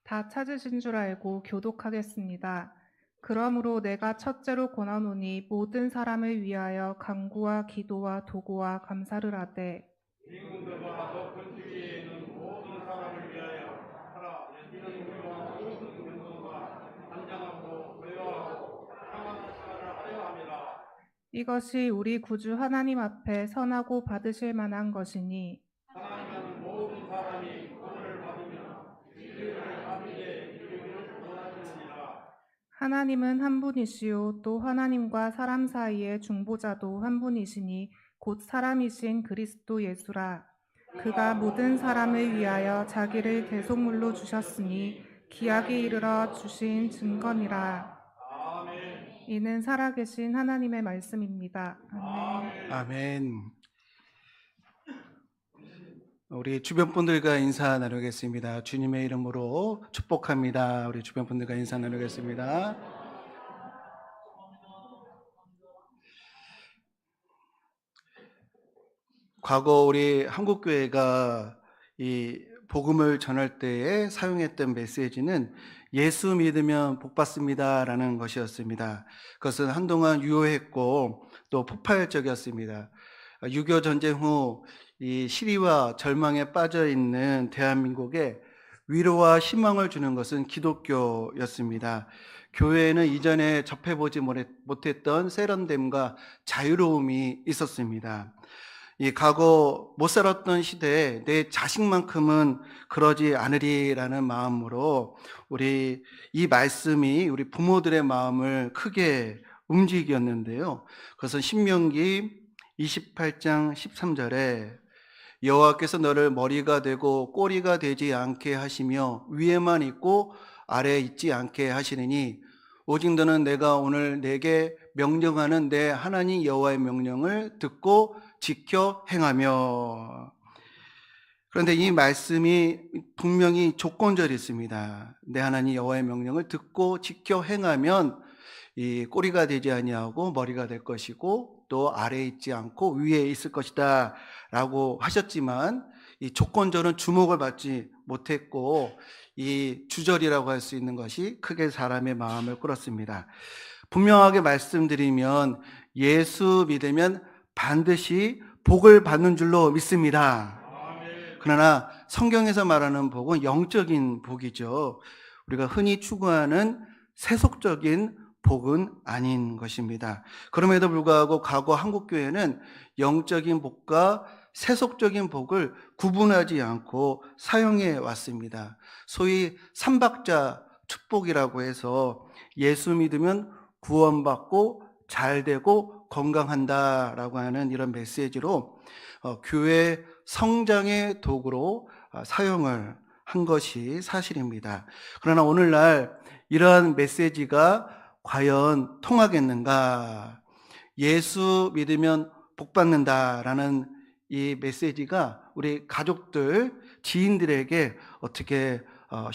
다 찾으신 줄 알고 교독하겠습니다. 그러므로 내가 첫째로 권하노니 모든 사람을 위하여 간구와 기도와 도구와 감사를 하되 임금들과 너 근주 위에 있는 모든 사람을 위하여 하라. 이는 우리와 모든 근동과 단장하고 배려하고 평안한 생활을 하려 함이라. 이것이 우리 구주 하나님 앞에 선하고 받으실 만한 것이니 하나님은 모든 사람이 구원을 받으며 진리를 아비의 이름을 원하시느니라. 하나님은 한 분이시요 또 하나님과 사람 사이의 중보자도 한 분이시니 곧 사람이신 그리스도 예수라. 그가 모든 사람을 위하여 자기를 대속물로 주셨으니 기약에 이르러 주신 증거니라. 아멘. 이는 살아계신 하나님의 말씀입니다. 아멘. 아멘. 우리 주변 분들과 인사 나누겠습니다. 주님의 이름으로 축복합니다. 우리 주변 분들과 인사 나누겠습니다. 과거 우리 한국교회가 이 복음을 전할 때에 사용했던 메시지는 예수 믿으면 복 받습니다라는 것이었습니다. 그것은 한동안 유효했고 또 폭발적이었습니다. 6.25 전쟁 후 이 시리와 절망에 빠져 있는 대한민국에 위로와 희망을 주는 것은 기독교였습니다. 교회에는 이전에 접해보지 못했던 세련됨과 자유로움이 있었습니다. 이 과거 못 살았던 시대에 내 자식만큼은 그러지 않으리라는 마음으로 우리 이 말씀이 우리 부모들의 마음을 크게 움직였는데요. 그것은 신명기 28장 13절에 여호와께서 너를 머리가 되고 꼬리가 되지 않게 하시며 위에만 있고 아래에 있지 않게 하시느니 오직 너는 내가 오늘 내게 명령하는 내 하나님 여호와의 명령을 듣고 지켜 행하며. 그런데 이 말씀이 분명히 조건절이 있습니다. 내 하나님 여호와의 명령을 듣고 지켜 행하면 이 꼬리가 되지 아니하고 머리가 될 것이고 또 아래에 있지 않고 위에 있을 것이다 라고 하셨지만 이 조건절은 주목을 받지 못했고 이 주절이라고 할 수 있는 것이 크게 사람의 마음을 끌었습니다. 분명하게 말씀드리면 예수 믿으면 반드시 복을 받는 줄로 믿습니다. 그러나 성경에서 말하는 복은 영적인 복이죠. 우리가 흔히 추구하는 세속적인 복은 아닌 것입니다. 그럼에도 불구하고 과거 한국교회는 영적인 복과 세속적인 복을 구분하지 않고 사용해 왔습니다. 소위 삼박자 축복이라고 해서 예수 믿으면 구원받고 잘되고 건강한다라고 하는 이런 메시지로 교회 성장의 도구로 사용을 한 것이 사실입니다. 그러나 오늘날 이러한 메시지가 과연 통하겠는가? 예수 믿으면 복 받는다라는 이 메시지가 우리 가족들, 지인들에게 어떻게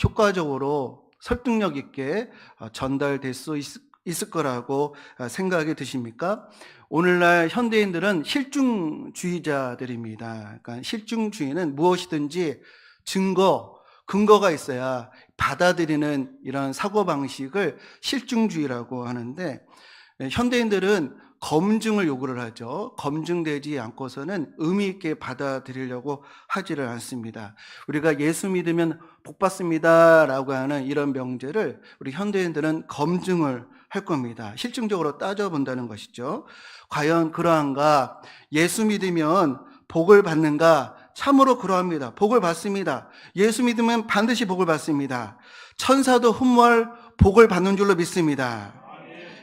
효과적으로 설득력 있게 전달될 수 있을 거라고 생각이 드십니까? 오늘날 현대인들은 실증주의자들입니다. 그러니까 실증주의는 무엇이든지 근거가 있어야 받아들이는 이런 사고방식을 실증주의라고 하는데, 현대인들은 검증을 요구를 하죠. 검증되지 않고서는 의미 있게 받아들이려고 하지를 않습니다. 우리가 예수 믿으면 복 받습니다 라고 하는 이런 명제를 우리 현대인들은 검증을 할 겁니다. 실증적으로 따져본다는 것이죠. 과연 그러한가? 예수 믿으면 복을 받는가? 참으로 그러합니다. 복을 받습니다. 예수 믿으면 반드시 복을 받습니다. 천사도 흠모할 복을 받는 줄로 믿습니다.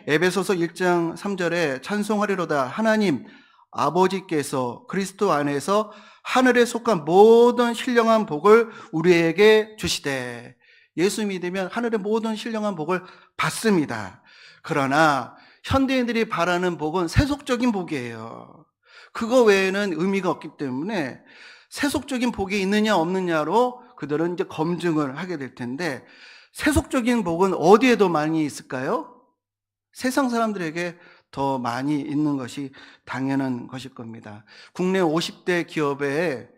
에베소서 1장 3절에 찬송하리로다 하나님 아버지께서 그리스도 안에서 하늘에 속한 모든 신령한 복을 우리에게 주시되. 예수 믿으면 하늘의 모든 신령한 복을 받습니다. 그러나 현대인들이 바라는 복은 세속적인 복이에요. 그거 외에는 의미가 없기 때문에 세속적인 복이 있느냐 없느냐로 그들은 이제 검증을 하게 될 텐데, 세속적인 복은 어디에 더 많이 있을까요? 세상 사람들에게 더 많이 있는 것이 당연한 것일 겁니다. 국내 50대 기업의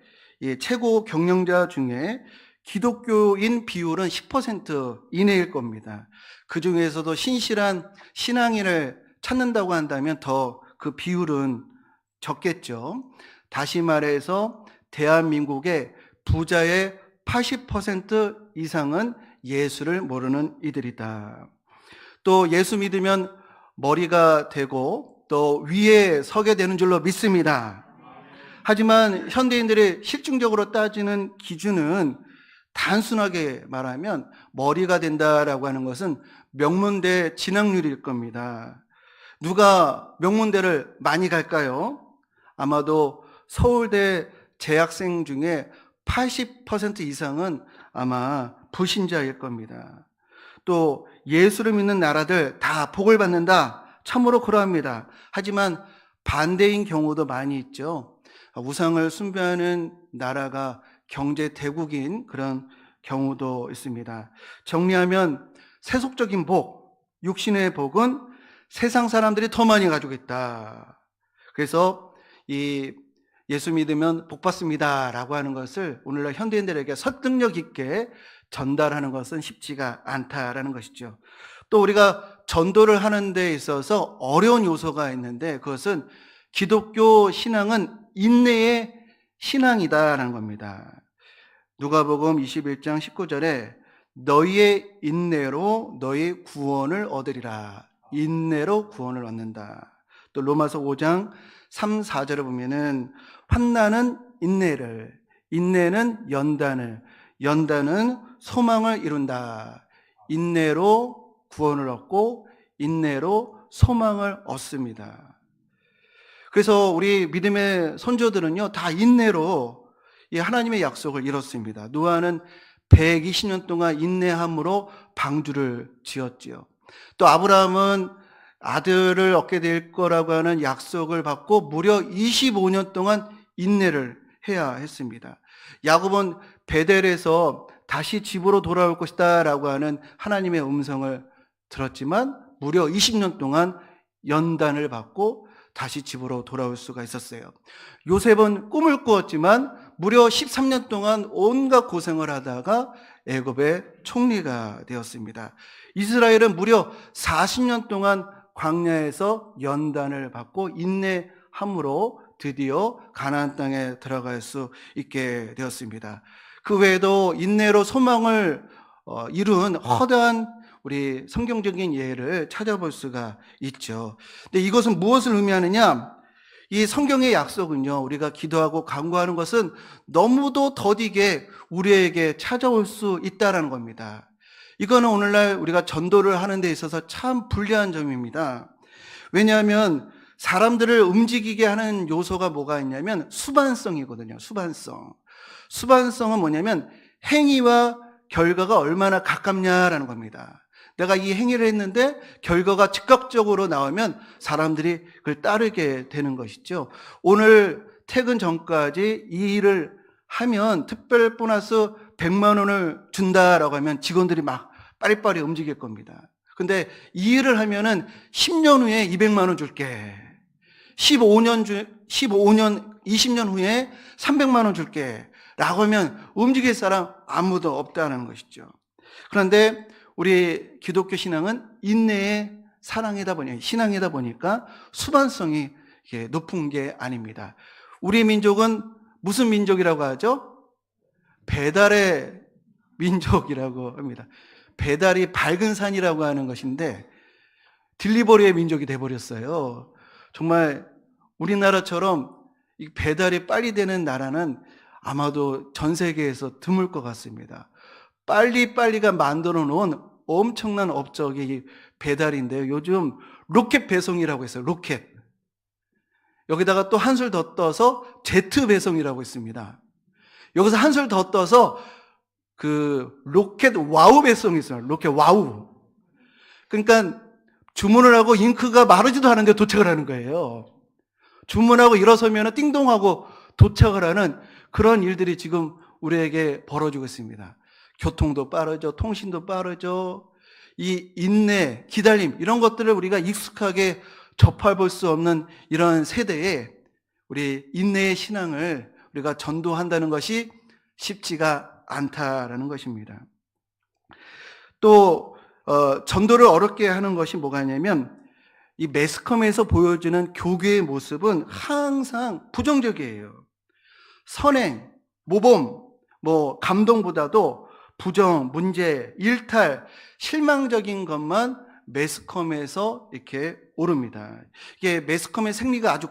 최고 경영자 중에 기독교인 비율은 10% 이내일 겁니다. 그 중에서도 신실한 신앙인을 찾는다고 한다면 더 그 비율은 적겠죠. 다시 말해서 대한민국의 부자의 80% 이상은 예수를 모르는 이들이다. 또 예수 믿으면 머리가 되고 또 위에 서게 되는 줄로 믿습니다. 하지만 현대인들의 실증적으로 따지는 기준은 단순하게 말하면 머리가 된다라고 하는 것은 명문대 진학률일 겁니다. 누가 명문대를 많이 갈까요? 아마도 서울대 재학생 중에 80% 이상은 아마 불신자일 겁니다. 또 예수를 믿는 나라들 다 복을 받는다. 참으로 그러합니다. 하지만 반대인 경우도 많이 있죠. 우상을 숭배하는 나라가 경제 대국인 그런 경우도 있습니다. 정리하면 세속적인 복, 육신의 복은 세상 사람들이 더 많이 가지고 있다. 그래서 이 예수 믿으면 복 받습니다라고 하는 것을 오늘날 현대인들에게 설득력 있게 전달하는 것은 쉽지가 않다라는 것이죠. 또 우리가 전도를 하는 데 있어서 어려운 요소가 있는데 그것은 기독교 신앙은 인내의 신앙이다라는 겁니다. 누가복음 21장 19절에 너희의 인내로 너희 구원을 얻으리라. 인내로 구원을 얻는다. 또 로마서 5장 3, 4절을 보면은 환난은 인내를, 인내는 연단을, 연단은 소망을 이룬다. 인내로 구원을 얻고 인내로 소망을 얻습니다. 그래서 우리 믿음의 선조들은요 다 인내로 이 하나님의 약속을 이뤘습니다. 노아는 120년 동안 인내함으로 방주를 지었지요. 또 아브라함은 아들을 얻게 될 거라고 하는 약속을 받고 무려 25년 동안 인내를 해야 했습니다. 야곱은 베델에서 다시 집으로 돌아올 것이다 라고 하는 하나님의 음성을 들었지만 무려 20년 동안 연단을 받고 다시 집으로 돌아올 수가 있었어요. 요셉은 꿈을 꾸었지만 무려 13년 동안 온갖 고생을 하다가 애굽의 총리가 되었습니다. 이스라엘은 무려 40년 동안 광야에서 연단을 받고 인내함으로 드디어 가나안 땅에 들어갈 수 있게 되었습니다. 그 외에도 인내로 소망을 이룬 허다한 우리 성경적인 예를 찾아볼 수가 있죠. 근데 이것은 무엇을 의미하느냐? 이 성경의 약속은요, 우리가 기도하고 간구하는 것은 너무도 더디게 우리에게 찾아올 수 있다는 겁니다. 이거는 오늘날 우리가 전도를 하는 데 있어서 참 불리한 점입니다. 왜냐하면 사람들을 움직이게 하는 요소가 뭐가 있냐면 수반성이거든요. 수반성. 수반성은 뭐냐면 행위와 결과가 얼마나 가깝냐라는 겁니다. 내가 이 행위를 했는데 결과가 즉각적으로 나오면 사람들이 그걸 따르게 되는 것이죠. 오늘 퇴근 전까지 이 일을 하면 특별 보너스 100만 원을 준다라고 하면 직원들이 막 빨리빨리 움직일 겁니다. 근데 이 일을 하면은 10년 후에 200만 원 줄게. 20년 후에 300만 원 줄게. 라고 하면 움직일 사람 아무도 없다는 것이죠. 그런데 우리 기독교 신앙은 인내의 신앙이다 보니까 수반성이 높은 게 아닙니다. 우리 민족은 무슨 민족이라고 하죠? 배달의 민족이라고 합니다. 배달이 밝은 산이라고 하는 것인데 딜리버리의 민족이 돼버렸어요. 정말 우리나라처럼 이 배달이 빨리 되는 나라는 아마도 전 세계에서 드물 것 같습니다. 빨리빨리가 만들어 놓은 엄청난 업적이 배달인데요. 요즘 로켓 배송이라고 했어요. 로켓. 여기다가 또 한술 더 떠서 제트 배송이라고 있습니다. 여기서 한술 더 떠서 그 로켓 와우 배송이 있어요. 로켓 와우. 그러니까 주문을 하고 잉크가 마르지도 않은데 도착을 하는 거예요. 주문하고 일어서면 띵동하고 도착을 하는 그런 일들이 지금 우리에게 벌어지고 있습니다. 교통도 빠르죠. 통신도 빠르죠. 이 인내, 기다림 이런 것들을 우리가 익숙하게 접해볼 수 없는 이런 세대에 우리 인내의 신앙을 우리가 전도한다는 것이 쉽지가 않다라는 것입니다. 또 전도를 어렵게 하는 것이 뭐가 있냐면 이 매스컴에서 보여주는 교계의 모습은 항상 부정적이에요. 선행, 모범, 감동보다도 부정, 문제, 일탈, 실망적인 것만 매스컴에서 이렇게 오릅니다. 이게 매스컴의 생리가 아주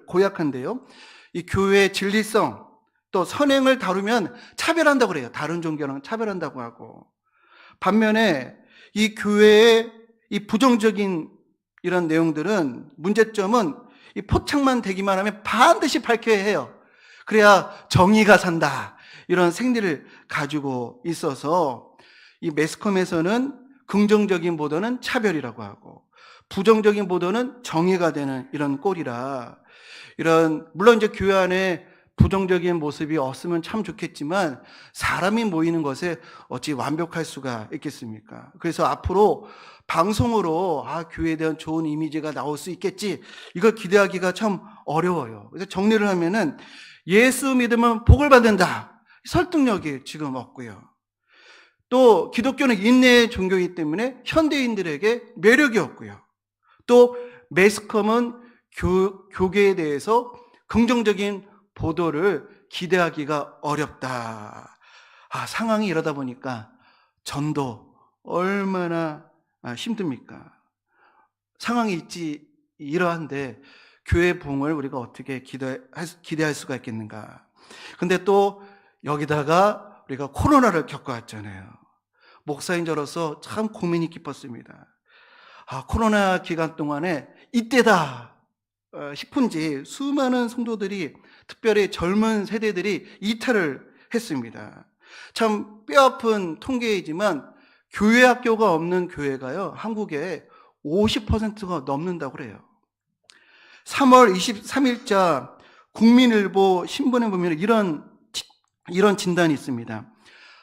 고약한데요. 이 교회의 진리성, 또 선행을 다루면 차별한다고 그래요. 다른 종교랑 차별한다고 하고. 반면에 이 교회의 이 부정적인 이런 내용들은, 문제점은 이 포착만 되기만 하면 반드시 밝혀야 해요. 그래야 정의가 산다. 이런 생리를 가지고 있어서 이 매스컴에서는 긍정적인 보도는 차별이라고 하고 부정적인 보도는 정의가 되는 이런 꼴이라, 물론 이제 교회 안에 부정적인 모습이 없으면 참 좋겠지만 사람이 모이는 것에 어찌 완벽할 수가 있겠습니까? 그래서 앞으로 방송으로 교회에 대한 좋은 이미지가 나올 수 있겠지, 이걸 기대하기가 참 어려워요. 그래서 정리를 하면은 예수 믿으면 복을 받는다, 설득력이 지금 없고요. 또 기독교는 인내의 종교이기 때문에 현대인들에게 매력이 없고요. 또 매스컴은 교계에 대해서 긍정적인 보도를 기대하기가 어렵다. 상황이 이러다 보니까 전도 얼마나 힘듭니까? 상황이 이러한데 교회 부흥을 우리가 어떻게 기대할 수가 있겠는가? 근데 또 여기다가 우리가 코로나를 겪어왔잖아요. 목사인 저로서 참 고민이 깊었습니다. 코로나 기간 동안에 이때다 싶은지 수많은 성도들이, 특별히 젊은 세대들이 이탈을 했습니다. 참 뼈아픈 통계이지만 교회 학교가 없는 교회가요, 한국에 50%가 넘는다고 그래요. 3월 23일자 국민일보 신문에 보면 이런 진단이 있습니다.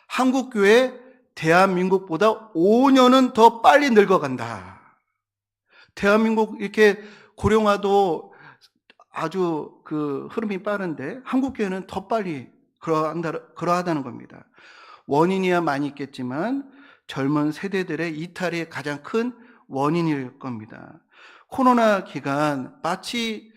한국교회 대한민국보다 5년은 더 빨리 늙어간다. 대한민국 이렇게 고령화도 아주 흐름이 빠른데 한국교회는 더 빨리 그러하다는 겁니다. 원인이야 많이 있겠지만 젊은 세대들의 이탈이 가장 큰 원인일 겁니다. 코로나 기간 마치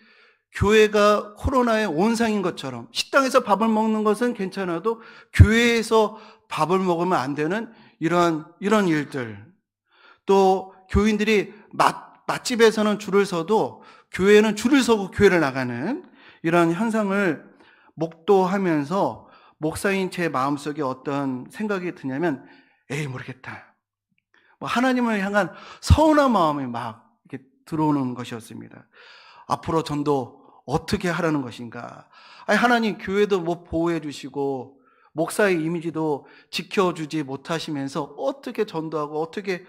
교회가 코로나의 온상인 것처럼, 식당에서 밥을 먹는 것은 괜찮아도 교회에서 밥을 먹으면 안 되는 이런 일들, 또 교인들이 맛집에서는 줄을 서도 교회는 줄을 서고 교회를 나가는 이런 현상을 목도하면서 목사인 제 마음속에 어떤 생각이 드냐면, 모르겠다. 하나님을 향한 서운한 마음이 막 이렇게 들어오는 것이었습니다. 앞으로 전도 어떻게 하라는 것인가? 하나님 교회도 보호해 주시고 목사의 이미지도 지켜주지 못하시면서 어떻게 전도하고 어떻게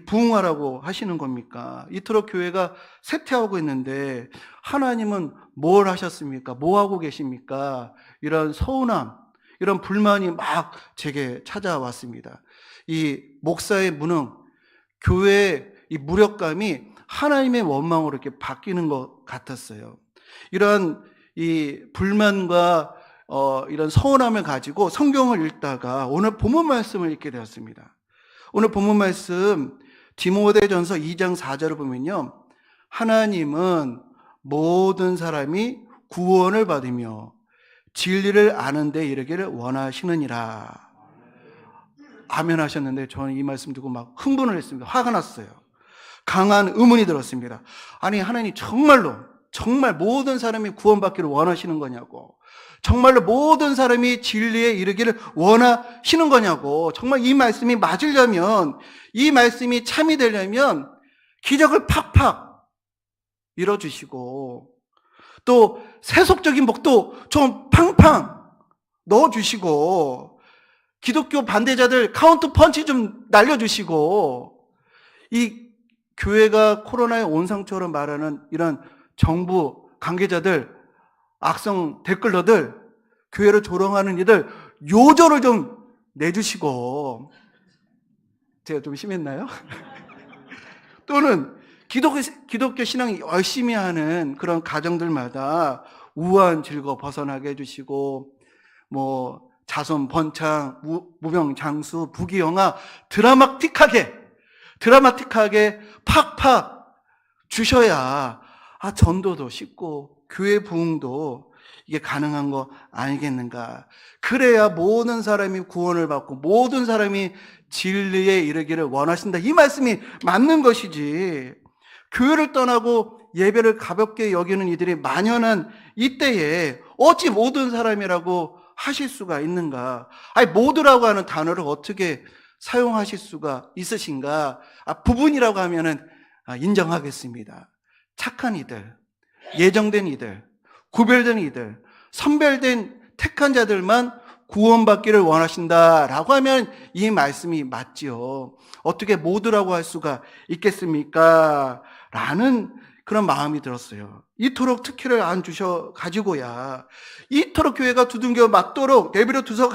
부흥하라고 하시는 겁니까? 이토록 교회가 쇠퇴하고 있는데 하나님은 뭘 하셨습니까? 뭐 하고 계십니까? 이런 서운함, 이런 불만이 막 제게 찾아왔습니다. 이 목사의 무능, 교회의 이 무력감이 하나님의 원망으로 이렇게 바뀌는 것 같았어요. 이런 이 불만과 이런 서운함을 가지고 성경을 읽다가 오늘 본문 말씀을 읽게 되었습니다. 오늘 본문 말씀 디모데전서 2장 4절을 보면요, 하나님은 모든 사람이 구원을 받으며 진리를 아는 데 이르기를 원하시느니라. 아멘 하셨는데 저는 이 말씀 듣고 막 흥분을 했습니다. 화가 났어요. 강한 의문이 들었습니다. 하나님 정말 모든 사람이 구원받기를 원하시는 거냐고, 정말로 모든 사람이 진리에 이르기를 원하시는 거냐고, 정말 이 말씀이 맞으려면, 이 말씀이 참이 되려면 기적을 팍팍 이뤄주시고, 또 세속적인 복도 좀 팡팡 넣어주시고, 기독교 반대자들 카운터 펀치 좀 날려주시고, 이 교회가 코로나의 온상처럼 말하는 이런 정부 관계자들, 악성 댓글러들, 교회를 조롱하는 이들 요절을 좀 내주시고, 제가 좀 심했나요? 또는 기독교 신앙 열심히 하는 그런 가정들마다 우한 질거 벗어나게 해주시고, 자손, 번창, 무병, 장수, 부귀영화 드라마틱하게 팍팍 주셔야 전도도 쉽고 교회 부흥도 이게 가능한 거 아니겠는가. 그래야 모든 사람이 구원을 받고 모든 사람이 진리에 이르기를 원하신다. 이 말씀이 맞는 것이지. 교회를 떠나고 예배를 가볍게 여기는 이들이 만연한 이때에 어찌 모든 사람이라고 하실 수가 있는가? 모두라고 하는 단어를 어떻게 사용하실 수가 있으신가? 부분이라고 하면은 인정하겠습니다. 착한 이들, 예정된 이들, 구별된 이들, 선별된 택한 자들만 구원받기를 원하신다라고 하면 이 말씀이 맞지요. 어떻게 모두라고 할 수가 있겠습니까? 라는 그런 마음이 들었어요. 이토록 특혜를 안 주셔 가지고야, 이토록 교회가 두둥겨 맞도록 내버려 두셔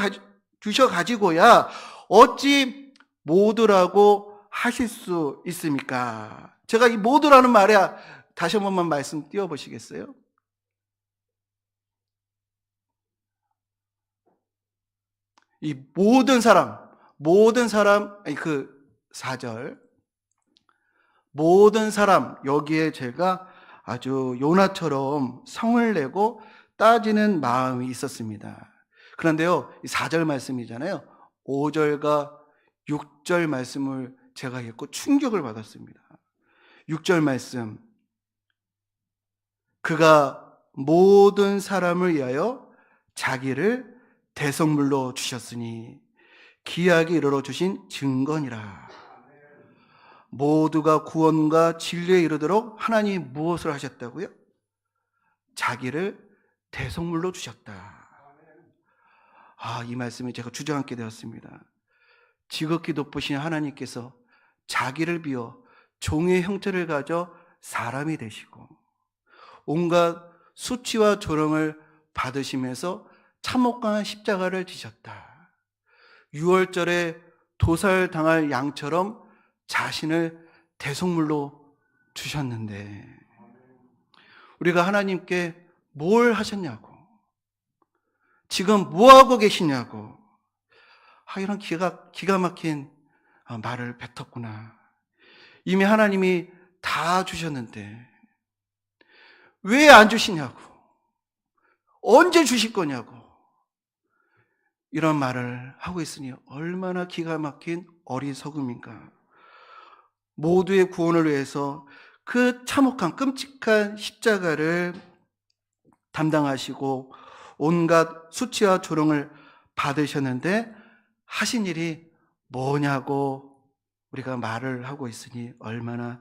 가지고야 어찌 모두라고 하실 수 있습니까? 제가 이 모두라는 말에 다시 한 번만 말씀 띄워보시겠어요? 이 모든 사람, 그 4절, 모든 사람, 여기에 제가 아주 요나처럼 성을 내고 따지는 마음이 있었습니다. 그런데요, 이 4절 말씀이잖아요. 5절과 6절 말씀을 제가 읽고 충격을 받았습니다. 6절 말씀, 그가 모든 사람을 위하여 자기를 대성물로 주셨으니 기약에 이르러 주신 증거니라. 모두가 구원과 진리에 이르도록 하나님이 무엇을 하셨다고요? 자기를 대성물로 주셨다. 이 말씀을 제가 주저앉게 되었습니다. 지극히 높으신 하나님께서 자기를 비워 종의 형태를 가져 사람이 되시고 온갖 수치와 조롱을 받으시면서 참혹한 십자가를 지셨다. 유월절에 도살당할 양처럼 자신을 대속물로 주셨는데 우리가 하나님께 뭘 하셨냐고, 지금 뭐하고 계시냐고, 이런 기가 막힌 말을 뱉었구나. 이미 하나님이 다 주셨는데 왜 안 주시냐고, 언제 주실 거냐고, 이런 말을 하고 있으니 얼마나 기가 막힌 어리석음인가. 모두의 구원을 위해서 그 참혹한 끔찍한 십자가를 담당하시고 온갖 수치와 조롱을 받으셨는데 하신 일이 뭐냐고 우리가 말을 하고 있으니 얼마나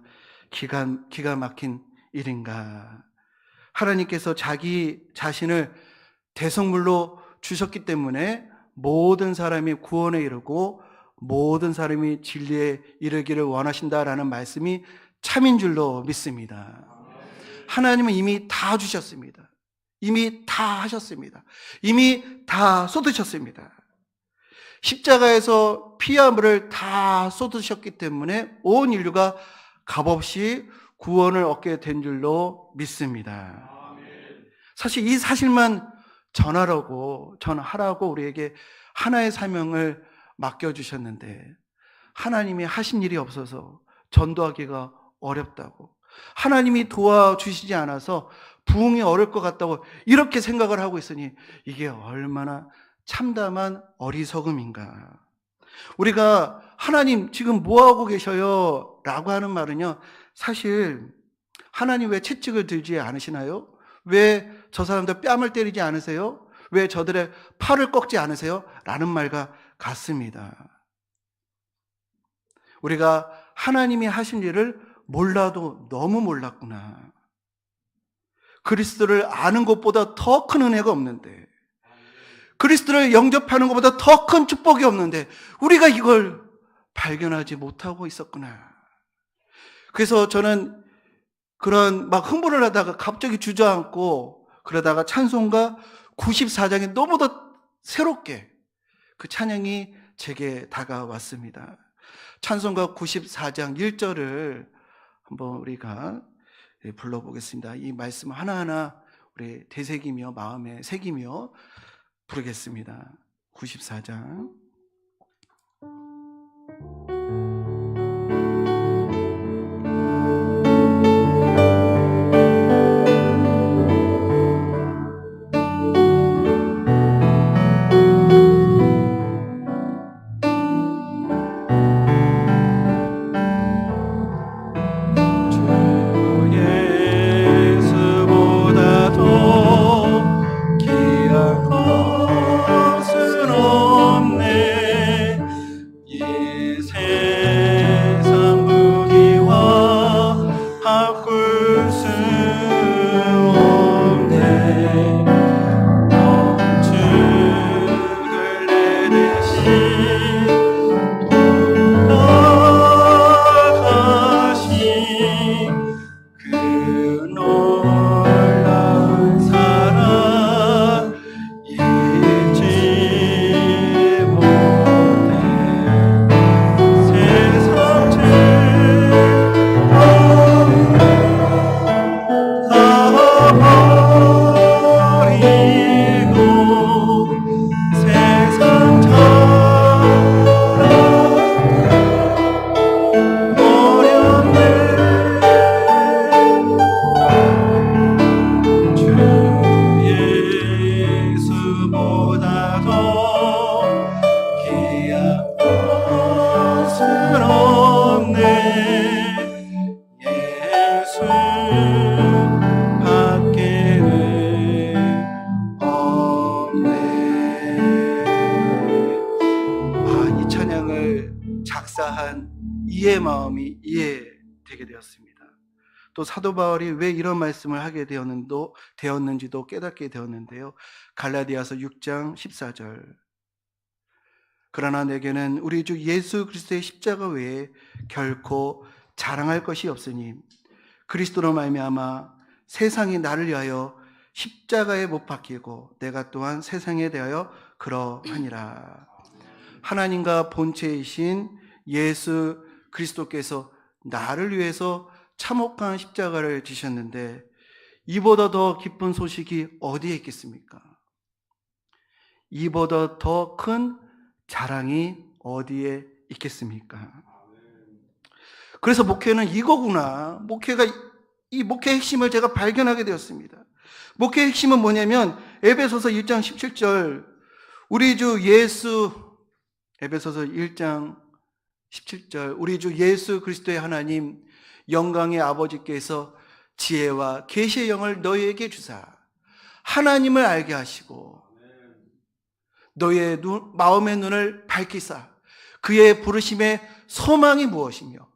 기가 막힌 일인가. 하나님께서 자기 자신을 대성물로 주셨기 때문에 모든 사람이 구원에 이르고 모든 사람이 진리에 이르기를 원하신다라는 말씀이 참인 줄로 믿습니다. 하나님은 이미 다 주셨습니다. 이미 다 하셨습니다. 이미 다 쏟으셨습니다. 십자가에서 피와 물을 다 쏟으셨기 때문에 온 인류가 값없이 구원을 얻게 된 줄로 믿습니다. 사실 이 사실만 전하라고 우리에게 하나의 사명을 맡겨주셨는데 하나님이 하신 일이 없어서 전도하기가 어렵다고, 하나님이 도와주시지 않아서 부흥이 어려울 것 같다고 이렇게 생각을 하고 있으니 이게 얼마나 참담한 어리석음인가. 우리가 하나님 지금 뭐하고 계셔요? 라고 하는 말은요, 사실 하나님 왜 채찍을 들지 않으시나요? 왜 저 사람들 뺨을 때리지 않으세요? 왜 저들의 팔을 꺾지 않으세요? 라는 말과 같습니다. 우리가 하나님이 하신 일을 몰라도 너무 몰랐구나. 그리스도를 아는 것보다 더 큰 은혜가 없는데, 그리스도를 영접하는 것보다 더 큰 축복이 없는데 우리가 이걸 발견하지 못하고 있었구나. 그래서 저는 그런 흥분을 하다가 갑자기 주저앉고 그러다가 찬송가 94장이 너무도 새롭게 그 찬양이 제게 다가왔습니다. 찬송가 94장 1절을 한번 우리가 불러보겠습니다. 이 말씀 하나하나 우리 되새기며 마음에 새기며 부르겠습니다. 94장. 작사한 이의 마음이 이해되게 되었습니다. 또 사도 바울이 왜 이런 말씀을 하게 되었는지도 깨닫게 되었는데요. 갈라디아서 6장 14절. 그러나 내게는 우리 주 예수 그리스도의 십자가 외에 결코 자랑할 것이 없으니 그리스도로 말미암아 세상이 나를 위하여 십자가에 못 박히고 내가 또한 세상에 대하여 그러하니라. 하나님과 본체이신 예수 그리스도께서 나를 위해서 참혹한 십자가를 지셨는데 이보다 더 기쁜 소식이 어디에 있겠습니까? 이보다 더 큰 자랑이 어디에 있겠습니까? 그래서 목회는 이거구나. 이 목회의 핵심을 제가 발견하게 되었습니다. 목회의 핵심은 뭐냐면 에베소서 1장 17절 우리 주 예수 에베소서 1장 17절 우리 주 예수 그리스도의 하나님 영광의 아버지께서 지혜와 계시의 영을 너희에게 주사 하나님을 알게 하시고 너희의 마음의 눈을 밝히사 그의 부르심의 소망이 무엇이며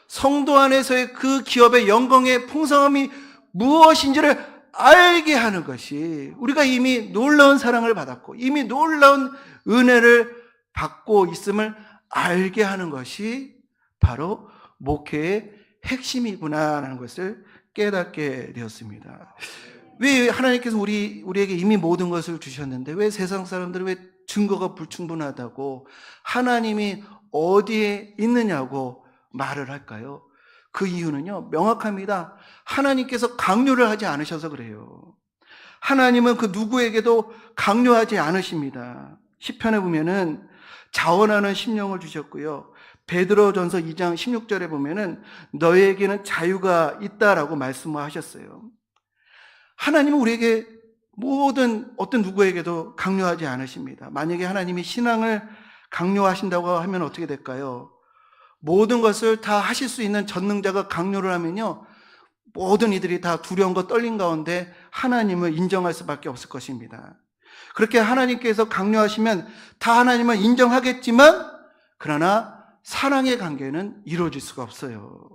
성도 안에서의 그 기업의 영광의 풍성함이 무엇인지를 알게 하는 것이 우리가 이미 놀라운 사랑을 받았고 이미 놀라운 은혜를 받고 있음을 알게 하는 것이 바로 목회의 핵심이구나라는 것을 깨닫게 되었습니다. 왜 하나님께서 우리에게 이미 모든 것을 주셨는데 왜 세상 사람들은 왜 증거가 불충분하다고 하나님이 어디에 있느냐고 말을 할까요? 그 이유는요, 명확합니다. 하나님께서 강요를 하지 않으셔서 그래요. 하나님은 그 누구에게도 강요하지 않으십니다. 시편에 보면은 자원하는 심령을 주셨고요. 베드로전서 2장 16절에 보면은 너에게는 자유가 있다라고 말씀하셨어요. 하나님은 우리에게 어떤 누구에게도 강요하지 않으십니다. 만약에 하나님이 신앙을 강요하신다고 하면 어떻게 될까요? 모든 것을 다 하실 수 있는 전능자가 강요를 하면요, 모든 이들이 다 두려움과 떨림 가운데 하나님을 인정할 수밖에 없을 것입니다. 그렇게 하나님께서 강요하시면 다 하나님을 인정하겠지만 그러나 사랑의 관계는 이루어질 수가 없어요.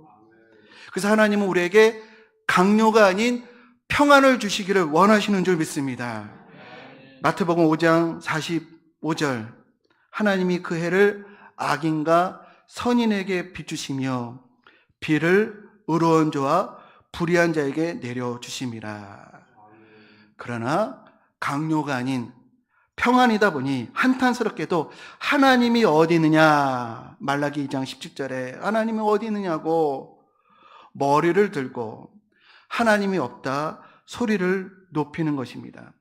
그래서 하나님은 우리에게 강요가 아닌 평안을 주시기를 원하시는 줄 믿습니다. 마태복음 5장 45절 하나님이 그 해를 악인과 선인에게 비추시며 비를 의로운 자와 불의한 자에게 내려주심이라. 그러나 강요가 아닌 평안이다 보니 한탄스럽게도 하나님이 어디 있느냐, 말라기 2장 17절에 하나님이 어디 있느냐고 머리를 들고 하나님이 없다 소리를 높이는 것입니다.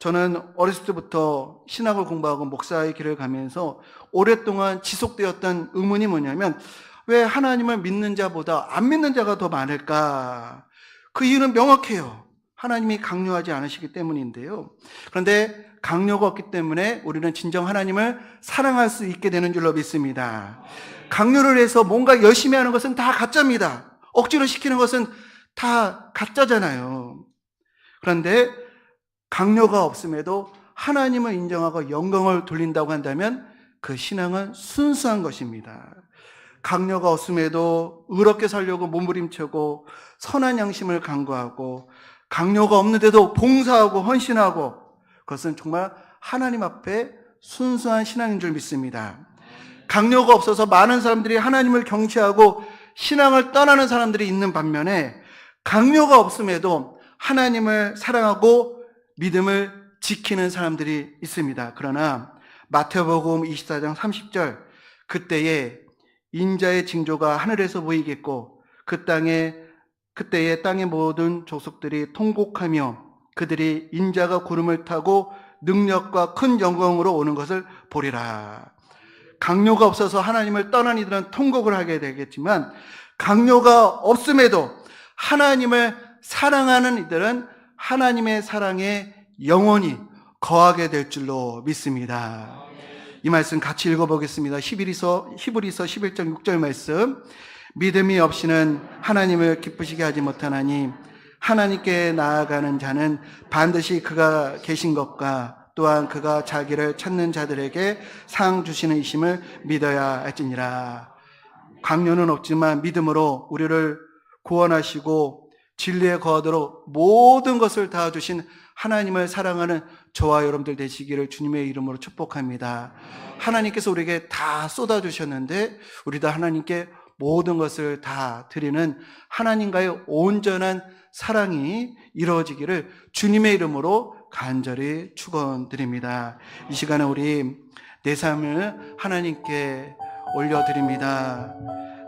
저는 어렸을 때부터 신학을 공부하고 목사의 길을 가면서 오랫동안 지속되었던 의문이 뭐냐면 왜 하나님을 믿는 자보다 안 믿는 자가 더 많을까? 그 이유는 명확해요. 하나님이 강요하지 않으시기 때문인데요. 그런데 강요가 없기 때문에 우리는 진정 하나님을 사랑할 수 있게 되는 줄로 믿습니다. 강요를 해서 뭔가 열심히 하는 것은 다 가짜입니다. 억지로 시키는 것은 다 가짜잖아요. 그런데 강요가 없음에도 하나님을 인정하고 영광을 돌린다고 한다면 그 신앙은 순수한 것입니다. 강요가 없음에도 의롭게 살려고 몸부림치고 선한 양심을 강구하고 강요가 없는데도 봉사하고 헌신하고 그것은 정말 하나님 앞에 순수한 신앙인 줄 믿습니다. 강요가 없어서 많은 사람들이 하나님을 경시하고 신앙을 떠나는 사람들이 있는 반면에 강요가 없음에도 하나님을 사랑하고 믿음을 지키는 사람들이 있습니다. 그러나 마태복음 24장 30절 그때에 인자의 징조가 하늘에서 보이겠고 그때에 땅의 모든 족속들이 통곡하며 그들이 인자가 구름을 타고 능력과 큰 영광으로 오는 것을 보리라. 강요가 없어서 하나님을 떠난 이들은 통곡을 하게 되겠지만 강요가 없음에도 하나님을 사랑하는 이들은 하나님의 사랑에 영원히 거하게 될 줄로 믿습니다. 이 말씀 같이 읽어보겠습니다. 히브리서 11장 6절 말씀. 믿음이 없이는 하나님을 기쁘시게 하지 못하나니 하나님께 나아가는 자는 반드시 그가 계신 것과 또한 그가 자기를 찾는 자들에게 상 주시는 이심을 믿어야 할지니라. 강요는 없지만 믿음으로 우리를 구원하시고 진리에 거하도록 모든 것을 다 주신 하나님을 사랑하는 저와 여러분들 되시기를 주님의 이름으로 축복합니다. 하나님께서 우리에게 다 쏟아주셨는데 우리도 하나님께 모든 것을 다 드리는 하나님과의 온전한 사랑이 이루어지기를 주님의 이름으로 간절히 축원드립니다. 이 시간에 우리 내 삶을 하나님께 올려드립니다.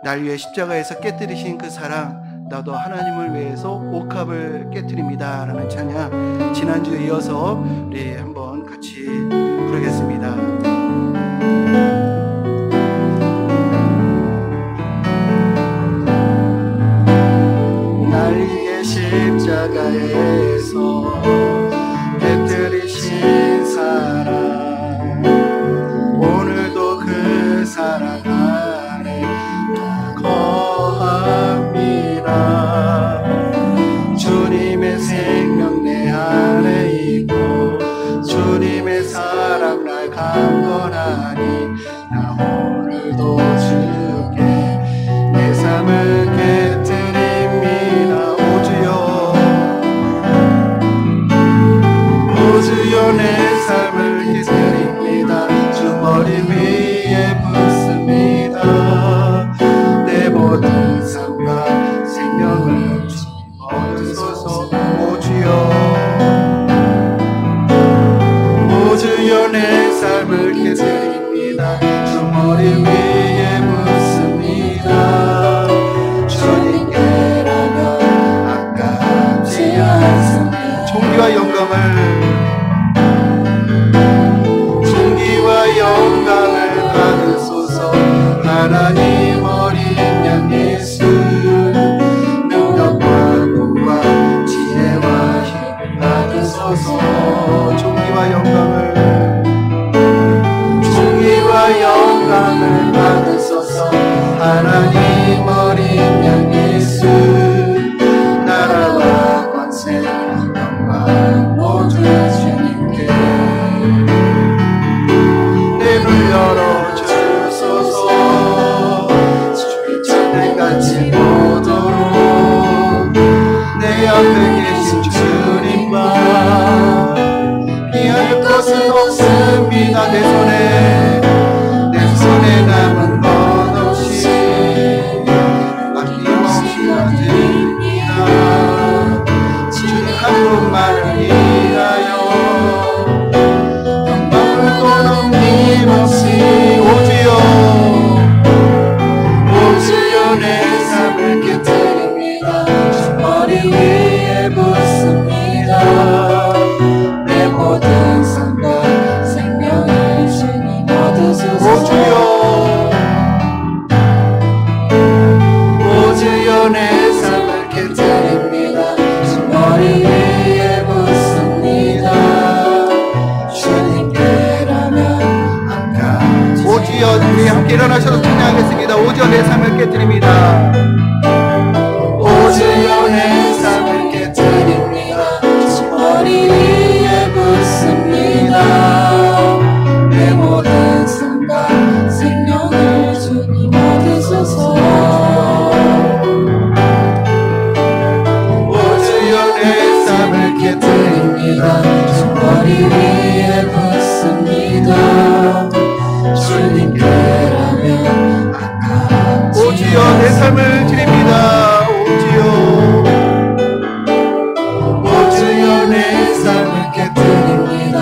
날 위해 십자가에서 깨뜨리신 그 사랑, 나도 하나님을 위해서 옥합을 깨뜨립니다 라는 찬양 지난주에 이어서 우리 한번 같이 부르겠습니다. 날 위해 십자가에서 깨뜨리신 사랑, 오늘도 그 사랑 안에 거합니다. 주님의 생명 내 안에 있고 주님의 사랑 날 강건하니 나 오늘도 주께 내 삶을 깨뜨립니다. 오주여 내 삶을 깨뜨립니다. 주 머리 위에 붓습니다. 내 모든 삶과 생명을 주님 얻으소서. 오주여 내 삶을 깨뜨립니다. 주 머리 위에 붓습니다. 주님께라면 아깝지 않습니다. 존귀와 영광을 받으소서. 하나님 어린 양 예수 능력과 공과 지혜와 힘을 받으소서. 존귀와 영광을 받으소서. 하나님 어린 양 예수 나라와 권세 영광 모두 주님께 내 문 열어주소서. 주의 천대같이 오도록 내 앞에 계신 주님과 피할 것은 없습니다. 내 손에 남은 것 없이 함께 일어나셔서 찬양하겠습니다. 오주여 내 삶을 깨뜨립니다. 오주여 내 삶을 깨뜨립니다. 머리 위에 붓습니다. 내 모든 삶과 생명을 주님 얻으소서. 오주여 내 삶을 깨뜨립니다. 머리 위에 붓습니다. 주님께라면 아깝지 오주여 내 삶을 드립니다. 오주여 내 삶을 깨뜨립니다.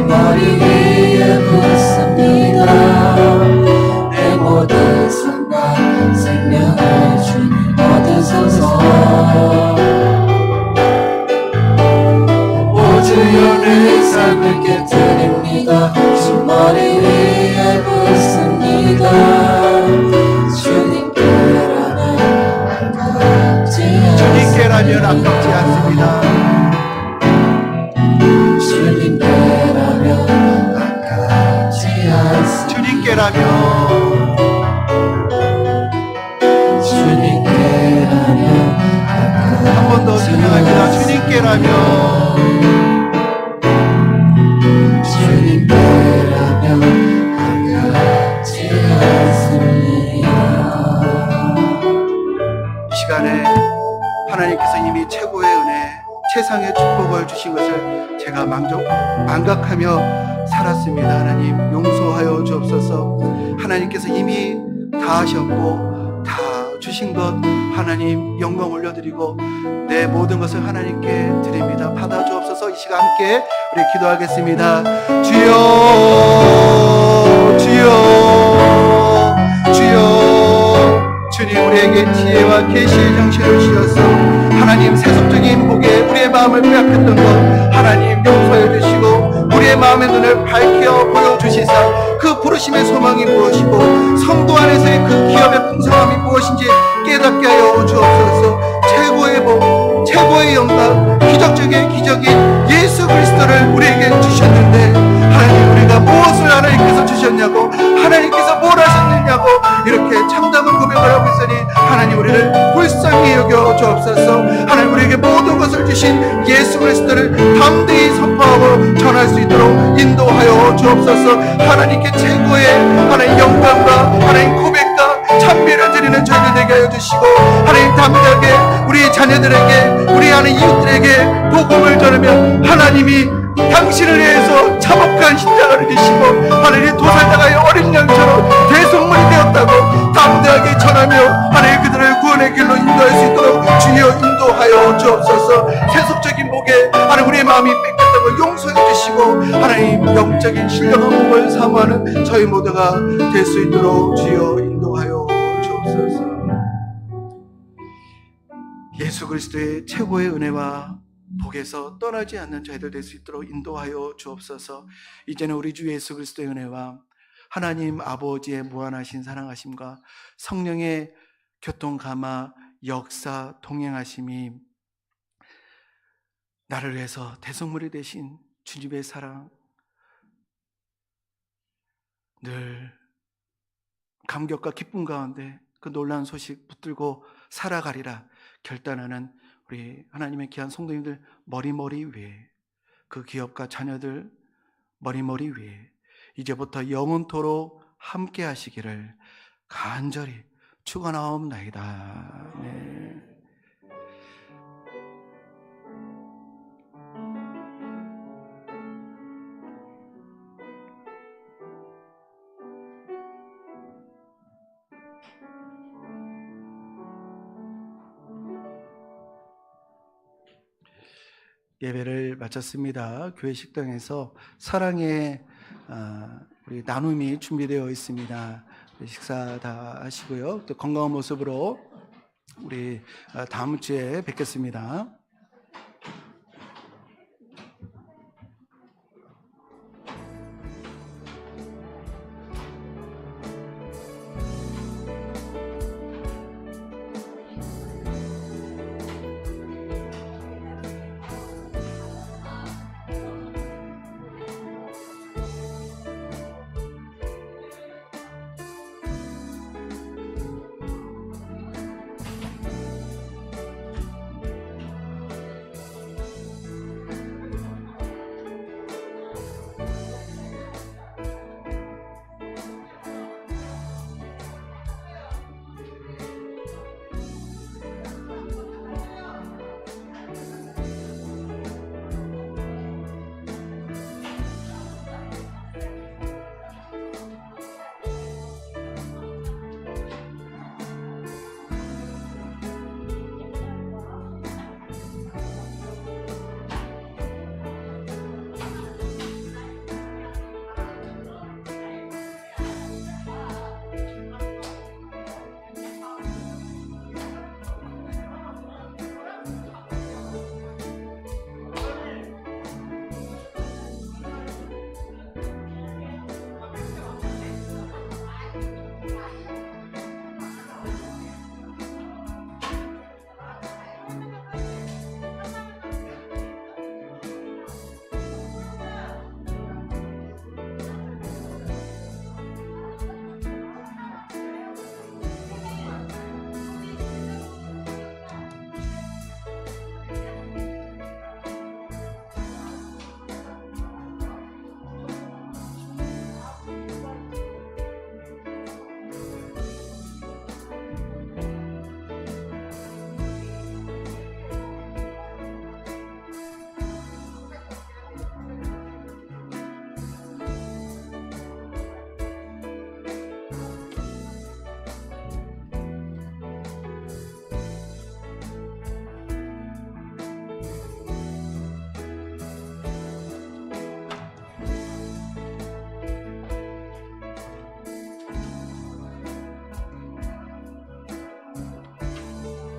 머리 위에 붓습니다. 내 모든 삶과 생명을 주님 얻으소서. 오주여 내 삶을 깨뜨립니다. 머리 위에 붓습니다. 주님께라면 아깝지 않습니다. 주님께라면 아깝지 않습니다. 주님께라면 한 번 더 찬양합니다. 주님께라면 아깝지 않습니다. 이 시간에 하나님께서 이미 최고의 은혜, 최상의 축복을 주신 것을 제가 망각하며 살았습니다. 하나님 용서하여 주옵소서. 하나님께서 이미 다 하셨고 다 주신 것 하나님 영광 올려드리고 내 모든 것을 하나님께 드립니다. 받아 주옵소서. 이 시간 함께 우리 기도하겠습니다. 주여 주여 주여, 주님 우리에게 지혜와 계시의 정신을 주셔서 하나님 세속적인 복에 우리의 마음을 빼앗겼던 것 하나님 용서해 주시고 우리의 마음의 눈을 밝혀 보여주시사 그 부르심의 소망이 무엇이고 성도 안에서의 그 기업의 풍성함이 무엇인지 깨닫게 하여 주옵소서. 최고의 복, 최고의 영광, 기적적인 기적인 예수 그리스도를 우리에게 주셨는데 하나님 우리가 무엇을 하나님께서 주셨냐고, 하나님께서 뭘 하셨느냐고 이렇게 참담한 고백을 하고 있으니 하나님 우리를 불쌍히 여겨 주옵소서. 하나님 우리에게 모든 것을 주신 예수 그리스도를 담대히 선포하고 전할 수 있도록 인도하여 주옵소서. 하나님께 최고의 하나님 영광과 하나님 고백과 찬미를 드리는 저희들 되게 하여 주시고 하나님 담대하게 우리 자녀들에게 우리 아는 이웃들에게 복음을 전하면 하나님이 당신을 위해서 참혹한 십자가를 지시고 하나님 도살당하여 어린 양처럼 대속물이 되었다고 담대하게 전하며 하나님 그들을 구원의 길로 인도할 수 있도록 주여 인도하여 주옵소서. 세속적인 복에 하나님 우리의 마음이 뺏겼다고 용서해 주시고 하나님 영적인 신령한 복을 사모하는 저희 모두가 될 수 있도록 주여 인도하여 주옵소서. 예수 그리스도의 최고의 은혜와 복에서 떠나지 않는 저희들 될 수 있도록 인도하여 주옵소서. 이제는 우리 주 예수 그리스도의 은혜와 하나님 아버지의 무한하신 사랑하심과 성령의 교통감화 역사 동행하심이 나를 위해서 대속물이 되신 주님의 사랑 늘 감격과 기쁨 가운데 그 놀라운 소식 붙들고 살아가리라 결단하는 우리 하나님의 귀한 성도님들 머리머리 위에, 그 기업가 자녀들 머리머리 위에 이제부터 영원토록 함께 하시기를 간절히 축원하옵나이다. 네. 예배를 마쳤습니다. 교회 식당에서 사랑의 우리 나눔이 준비되어 있습니다. 식사 다 하시고요. 또 건강한 모습으로 우리 다음 주에 뵙겠습니다.